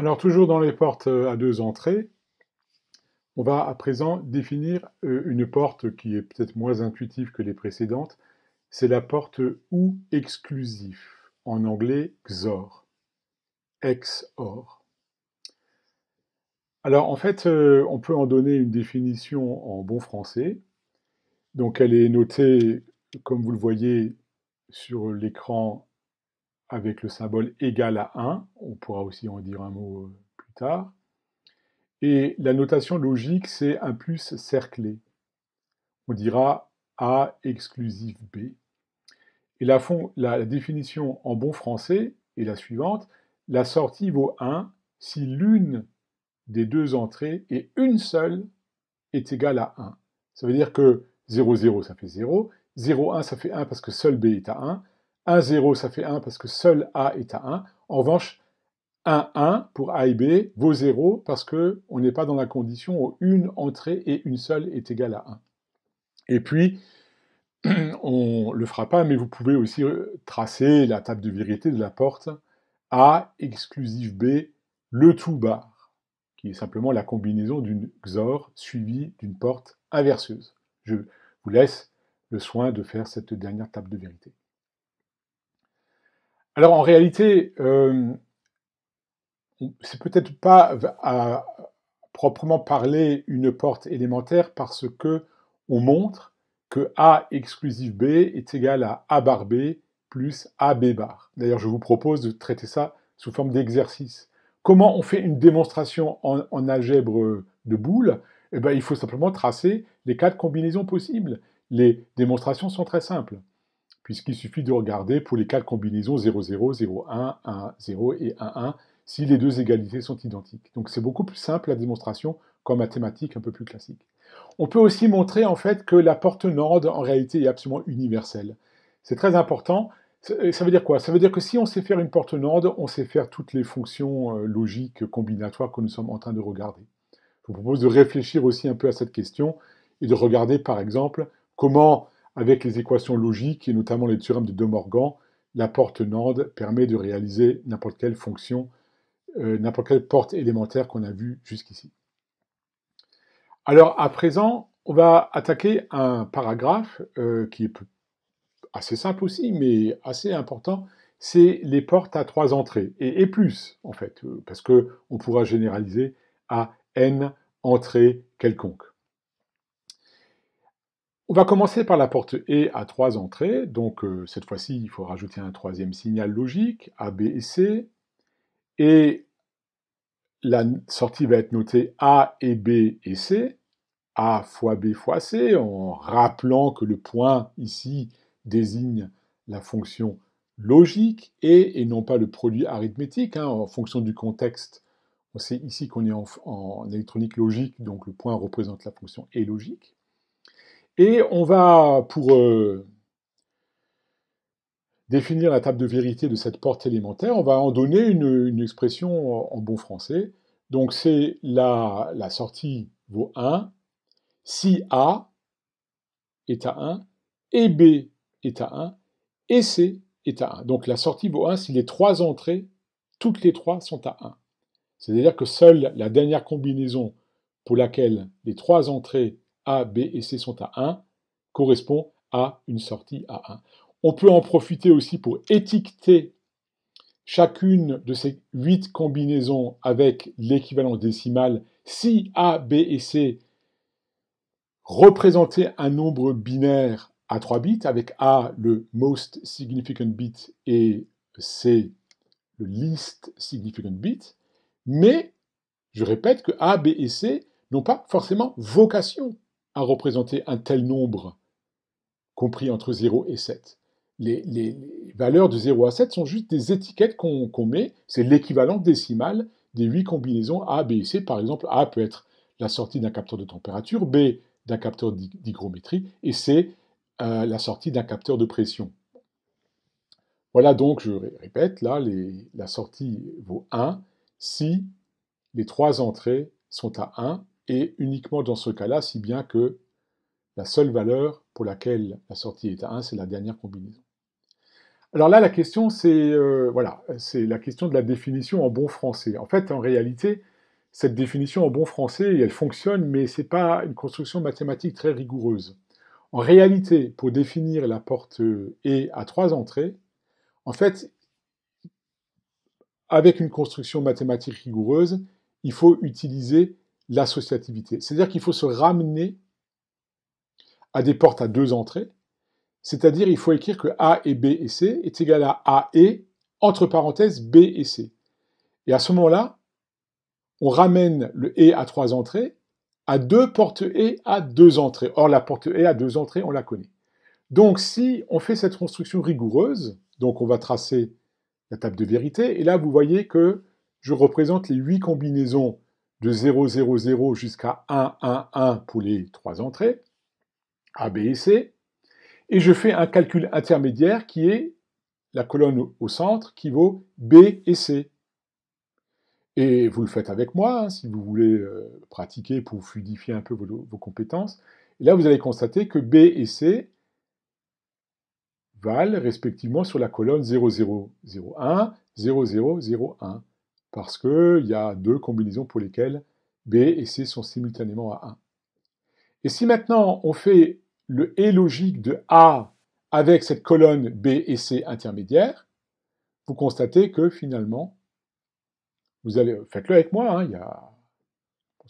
Alors, toujours dans les portes à deux entrées, on va à présent définir une porte qui est peut-être moins intuitive que les précédentes. C'est la porte OU exclusif, en anglais XOR, XOR. Alors, en fait, on peut en donner une définition en bon français. Donc, elle est notée, comme vous le voyez sur l'écran, avec le symbole égal à 1. On pourra aussi en dire un mot plus tard. Et la notation logique, c'est un plus cerclé. On dira A exclusif B. Et la définition en bon français est la suivante. La sortie vaut 1 si l'une des deux entrées et une seule est égale à 1. Ça veut dire que 0, 0, ça fait 0. 0, 1, ça fait 1 parce que seul B est à 1. 1, 0, ça fait 1 parce que seul A est à 1. En revanche, 1, 1 pour A et B vaut 0 parce qu'on n'est pas dans la condition où une entrée et une seule est égale à 1. Et puis, on ne le fera pas, mais vous pouvez aussi tracer la table de vérité de la porte A exclusif B, le tout bar, qui est simplement la combinaison d'une XOR suivie d'une porte inverseuse. Je vous laisse le soin de faire cette dernière table de vérité. Alors en réalité, c'est peut-être pas à proprement parler une porte élémentaire parce que on montre que A exclusif B est égal à A bar B plus AB bar. D'ailleurs, je vous propose de traiter ça sous forme d'exercice. Comment on fait une démonstration en algèbre de boules? Eh bien, il faut simplement tracer les quatre combinaisons possibles. Les démonstrations sont très simples, puisqu'il suffit de regarder pour les quatre combinaisons 0, 0, 0, 1, 1, 0 et 1, 1, si les deux égalités sont identiques. Donc c'est beaucoup plus simple la démonstration qu'en mathématiques un peu plus classique. On peut aussi montrer en fait que la porte NORD en réalité est absolument universelle. C'est très important. Ça veut dire quoi? Ça veut dire que si on sait faire une porte NORD, on sait faire toutes les fonctions logiques combinatoires que nous sommes en train de regarder. Je vous propose de réfléchir aussi un peu à cette question et de regarder par exemple comment, avec les équations logiques et notamment les théorèmes de De Morgan, la porte NORD permet de réaliser n'importe quelle fonction, n'importe quelle porte élémentaire qu'on a vue jusqu'ici. Alors à présent, on va attaquer un paragraphe qui est assez simple aussi, mais assez important. C'est les portes à trois entrées, et plus en fait, parce qu'on pourra généraliser à n entrées quelconques. On va commencer par la porte E à trois entrées, donc cette fois-ci il faut rajouter un troisième signal logique, A, B et C, et la sortie va être notée A et B et C, A fois B fois C, en rappelant que le point ici désigne la fonction logique et non pas le produit arithmétique, en fonction du contexte. On sait ici qu'on est en électronique logique, donc le point représente la fonction et logique. Et on va, pour définir la table de vérité de cette porte élémentaire, on va en donner une expression en bon français. Donc c'est la sortie vaut 1 si A est à 1, et B est à 1, et C est à 1. Donc la sortie vaut 1 si les trois entrées, toutes les trois, sont à 1. C'est-à-dire que seule la dernière combinaison pour laquelle les trois entrées A, B et C sont à 1 correspond à une sortie à 1. On peut en profiter aussi pour étiqueter chacune de ces 8 combinaisons avec l'équivalent décimal si A, B et C représentaient un nombre binaire à 3 bits, avec A le most significant bit et C le least significant bit, mais je répète que A, B et C n'ont pas forcément vocation à représenter un tel nombre compris entre 0 et 7. Les valeurs de 0 à 7 sont juste des étiquettes qu'on met, c'est l'équivalent décimal des 8 combinaisons A, B et C. Par exemple, A peut être la sortie d'un capteur de température, B d'un capteur d'hygrométrie, et C la sortie d'un capteur de pression. Voilà donc, je répète, là, la sortie vaut 1 si les trois entrées sont à 1, et uniquement dans ce cas-là, si bien que la seule valeur pour laquelle la sortie est à 1, c'est la dernière combinaison. Alors là, la question, c'est voilà, c'est la question de la définition en bon français. En fait, en réalité, cette définition en bon français, elle fonctionne, mais c'est pas une construction mathématique très rigoureuse. En réalité, pour définir la porte E à 3 entrées, en fait, avec une construction mathématique rigoureuse, il faut utiliser l'associativité. C'est-à-dire qu'il faut se ramener à des portes à 2 entrées, c'est-à-dire il faut écrire que A et B et C est égal à A et, entre parenthèses, B et C. Et à ce moment-là, on ramène le et à 3 entrées à 2 portes et à 2 entrées. Or, la porte et à 2 entrées, on la connaît. Donc, si on fait cette construction rigoureuse, donc on va tracer la table de vérité, et là, vous voyez que je représente les 8 combinaisons de 0, 0, 0 jusqu'à 1, 1, 1 pour les 3 entrées, A, B et C, et je fais un calcul intermédiaire qui est la colonne au centre qui vaut B et C. Et vous le faites avec moi, hein, si vous voulez pratiquer pour fluidifier un peu vos compétences. Et là, vous allez constater que B et C valent respectivement sur la colonne 0, 0, 0, 1, 0, 0, 0, 1, parce qu'il y a 2 combinaisons pour lesquelles B et C sont simultanément à 1. Et si maintenant on fait le et logique de A avec cette colonne B et C intermédiaire, vous constatez que finalement, vous allez, faites-le avec moi, hein,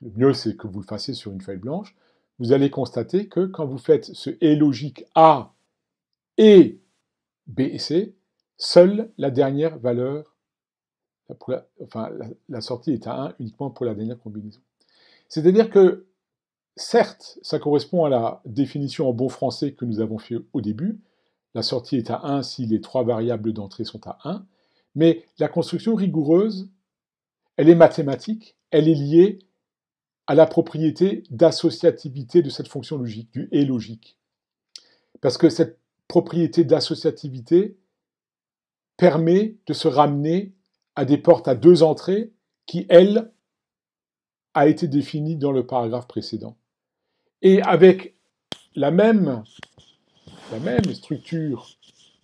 le mieux c'est que vous le fassiez sur une feuille blanche, vous allez constater que quand vous faites ce et logique A et B et C, seule la dernière valeur, la sortie est à 1 uniquement pour la dernière combinaison. C'est-à-dire que, certes, ça correspond à la définition en bon français que nous avons fait au début, la sortie est à 1 si les 3 variables d'entrée sont à 1, mais la construction rigoureuse, elle est mathématique, elle est liée à la propriété d'associativité de cette fonction logique, du et logique. Parce que cette propriété d'associativité permet de se ramener à des portes à 2 entrées qui, elle, a été définie dans le paragraphe précédent. Et avec la même structure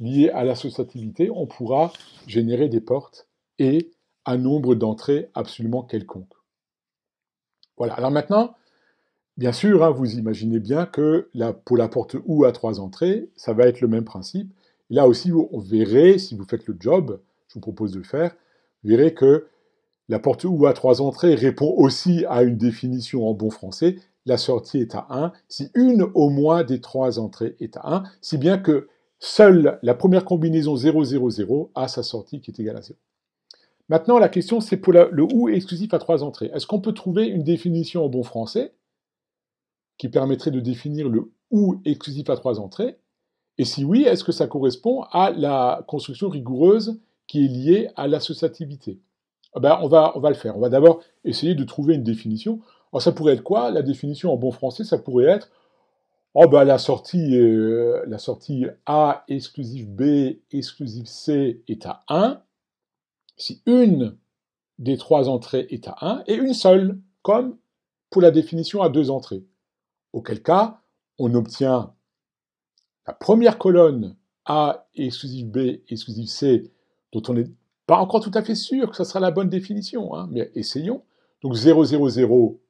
liée à l'associativité, on pourra générer des portes et un nombre d'entrées absolument quelconque. Voilà. Alors maintenant, bien sûr, hein, vous imaginez bien que pour la porte OU à 3 entrées, ça va être le même principe. Et là aussi, on verrait, si vous faites le job, je vous propose de le faire, vous verrez que la porte OU à 3 entrées répond aussi à une définition en bon français. La sortie est à 1 si une au moins des 3 entrées est à 1, si bien que seule la première combinaison 0, 0, 0 a sa sortie qui est égale à 0. Maintenant, la question, c'est pour le OU exclusif à 3 entrées. Est-ce qu'on peut trouver une définition en bon français qui permettrait de définir le OU exclusif à 3 entrées? Et si oui, est-ce que ça correspond à la construction rigoureuse qui est liée à l'associativité? Ben, on va le faire. On va d'abord essayer de trouver une définition. Alors, ça pourrait être quoi? La définition en bon français, ça pourrait être la sortie A exclusive B exclusive C est à 1 si une des 3 entrées est à 1 et une seule, comme pour la définition à 2 entrées. Auquel cas, on obtient la première colonne A exclusive B exclusive C, dont on n'est pas encore tout à fait sûr que ça sera la bonne définition, hein, mais essayons. Donc 0, 0, 0,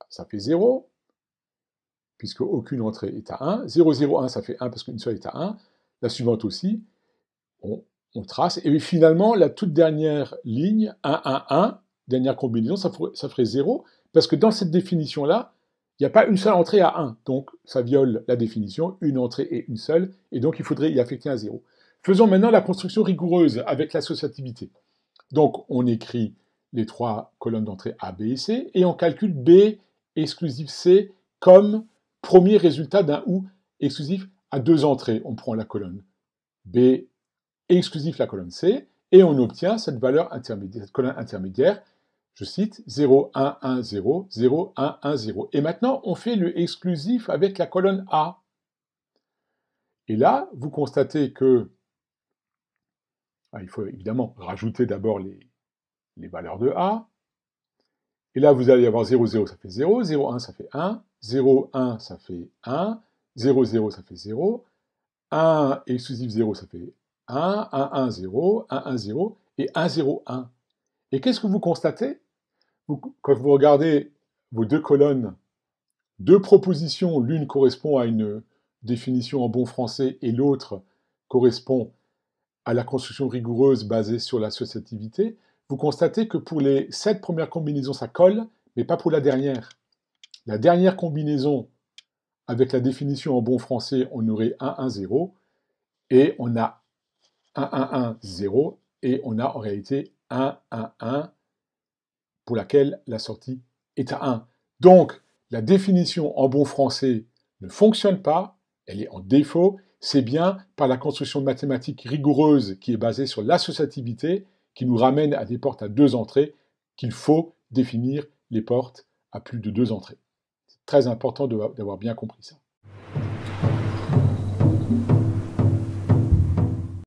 ça fait 0, puisque aucune entrée est à 1. 0, 0, 1, ça fait 1 parce qu'une seule est à 1. La suivante aussi, on trace. Et finalement, la toute dernière ligne, 1, 1, 1, dernière combinaison, ça ferait 0, parce que dans cette définition-là, il n'y a pas une seule entrée à 1. Donc, ça viole la définition, une entrée et une seule, et donc il faudrait y affecter un 0. Faisons maintenant la construction rigoureuse avec l'associativité. Donc, on écrit les 3 colonnes d'entrée A, B et C, et on calcule B exclusif C comme premier résultat d'un OU exclusif à 2 entrées. On prend la colonne B exclusif la colonne C, et on obtient cette valeur intermédiaire, cette colonne intermédiaire, je cite, 0, 1, 1, 0, 0, 1, 1, 0. Et maintenant, on fait le exclusif avec la colonne A. Et là, vous constatez que il faut évidemment rajouter d'abord les valeurs de A. Et là, vous allez avoir 0, 0, ça fait 0, 0, 1, ça fait 1, 0, 1, ça fait 1, 0, 0, ça fait 0, 1 exclusif 0, ça fait 1, 1, 1, 0, 1, 1, 0 et 1, 0, 1. Et qu'est-ce que vous constatez? Quand vous regardez vos deux colonnes, deux propositions, l'une correspond à une définition en bon français et l'autre correspond à la construction rigoureuse basée sur l'associativité, vous constatez que pour les 7 premières combinaisons, ça colle, mais pas pour la dernière. La dernière combinaison, avec la définition en bon français, on aurait 1, 1, 0, et on a 1, 1, 1, 0, et on a en réalité 1, 1, 1, pour laquelle la sortie est à 1. Donc, la définition en bon français ne fonctionne pas, elle est en défaut, c'est bien par la construction mathématique rigoureuse qui est basée sur l'associativité, qui nous ramène à des portes à 2 entrées, qu'il faut définir les portes à plus de 2 entrées. C'est très important d'avoir bien compris ça.